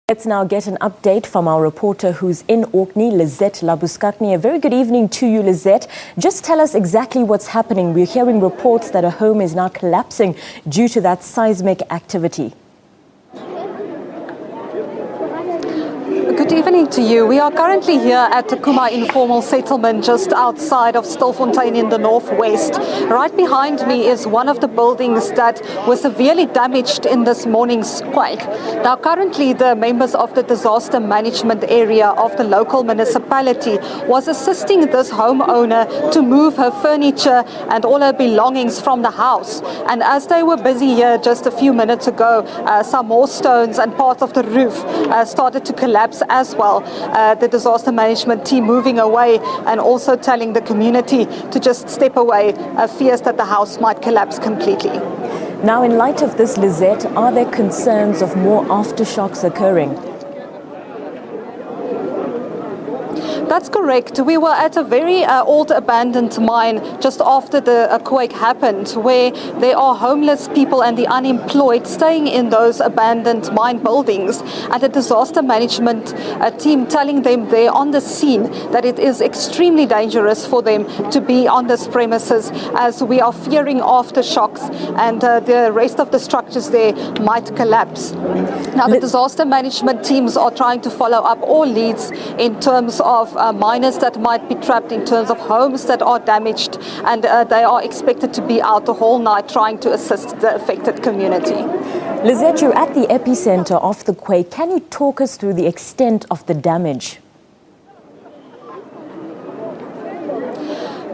Let's now get an update from our reporter who's in Orkney, Lizette Labuskatni. A very good evening to you, Lizette. Just tell us exactly what's happening. We're hearing reports that a home is now collapsing due to that seismic activity. Good evening to you. We are currently here at the Kuma Informal Settlement just outside of Stilfontein in the northwest. Right behind me is one of the buildings that was severely damaged in this morning's quake. Now currently the members of the disaster management area of the local municipality was assisting this homeowner to move her furniture and all her belongings from the house. And as they were busy here just a few minutes ago, some more stones and parts of the roof started to collapse as well. The disaster management team moving away and also telling the community to just step away, fears that the house might collapse completely. Now, in light of this, Lizette, are there concerns of more aftershocks occurring? That's correct. We were at a very old abandoned mine just after the quake happened, where there are homeless people and the unemployed staying in those abandoned mine buildings, and the disaster management team telling them there on the scene that it is extremely dangerous for them to be on this premises, as we are fearing aftershocks and the rest of the structures there might collapse. Now the disaster management teams are trying to follow up all leads in terms of miners that might be trapped, in terms of homes that are damaged, and they are expected to be out the whole night trying to assist the affected community. Lizette, you're at the epicenter of the quake. Can you talk us through the extent of the damage?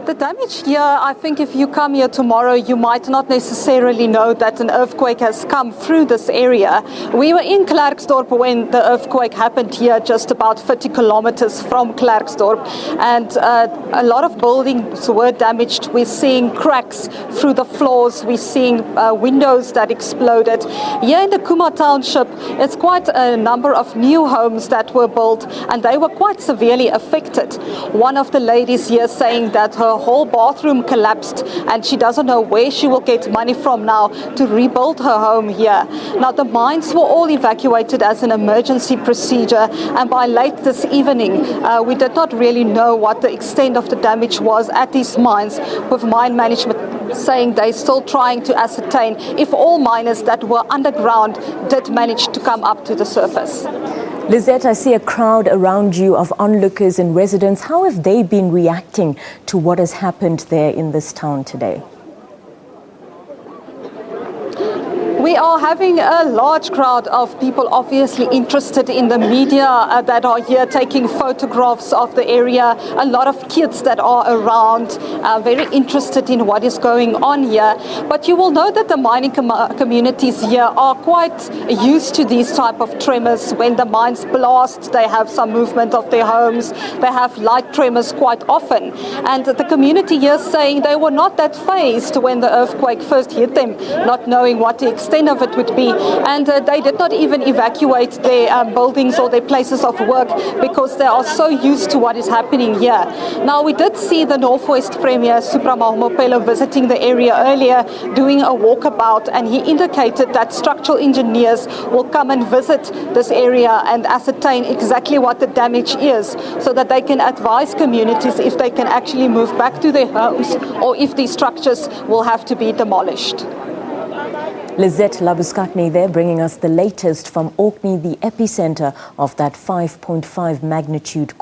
The damage here, I think if you come here tomorrow, you might not necessarily know that an earthquake has come through this area. We were in Klerksdorp when the earthquake happened here, just about 30 kilometers from Klerksdorp, and a lot of buildings were damaged. We're seeing cracks through the floors. We're seeing windows that exploded. Here in the Kuma township, it's quite a number of new homes that were built, and they were quite severely affected. One of the ladies here saying that her whole bathroom collapsed and she doesn't know where she will get money from now to rebuild her home here. Now the mines were all evacuated as an emergency procedure, and by late this evening we did not really know what the extent of the damage was at these mines, with mine management saying they're still trying to ascertain if all miners that were underground did manage to come up to the surface. Lizette, I see a crowd around you of onlookers and residents. How have they been reacting to what has happened there in this town today? We are having a large crowd of people obviously interested in the media that are here taking photographs of the area. A lot of kids that are around, very interested in what is going on here. But you will know that the mining communities here are quite used to these type of tremors. When the mines blast, they have some movement of their homes. They have light tremors quite often. And the community here saying they were not that fazed when the earthquake first hit them, not knowing what the extent of it would be, and they did not even evacuate their buildings or their places of work because they are so used to what is happening here. Now we did see the Northwest Premier Supra Mahumapelo visiting the area earlier, doing a walkabout, and he indicated that structural engineers will come and visit this area and ascertain exactly what the damage is, so that they can advise communities if they can actually move back to their homes or if these structures will have to be demolished. Lizette Labuskatni there, bringing us the latest from Orkney, the epicenter of that 5.5 magnitude